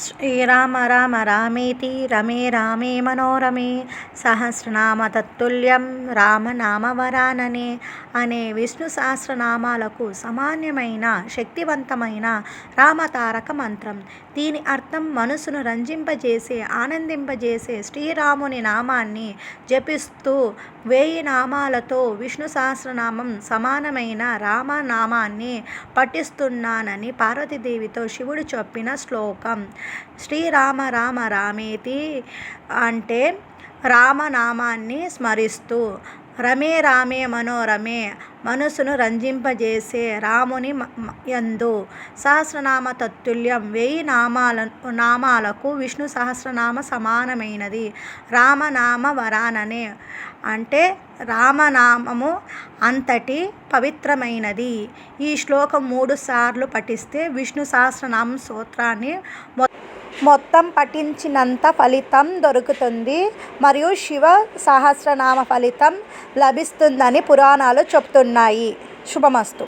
శ్రీరామ రామ రామేతి రమే రామే మనోరమే సహస్రనామ తత్తుల్యం రామనామ వరాననే అనే విష్ణు సహస్రనామాలకు సమానమైన శక్తివంతమైన రామతారక మంత్రం. దీని అర్థం మనసును రంజింపజేసే ఆనందింపజేసే శ్రీరాముని నామాన్ని జపిస్తూ 1000 నామాలతో విష్ణు సహస్రనామం సమానమైన రామనామాన్ని పఠిస్తున్నానని పార్వతీదేవితో శివుడు చెప్పిన శ్లోకం. శ్రీరామ రామ రామేతి అంటే రామనామాన్ని స్మరిస్తూ, రమే రామే మనోరమే మనసును రంజింపజేసే రాముని యందు సహస్రనామ తత్తుల్యం 1000 నామాలకు విష్ణు సహస్రనామ సమానమైనది రామనామ వరాననే అంటే రామనామము అంతటి పవిత్రమైనది. ఈ శ్లోకం 3 సార్లు పఠిస్తే విష్ణు సహస్రనామం స్తోత్రాన్ని మొత్తం పఠించినంత ఫలితం దొరుకుతుంది మరియు శివ సహస్రనామ ఫలితం లభిస్తుందని పురాణాలు చెప్తున్నాయి. శుభమస్తు.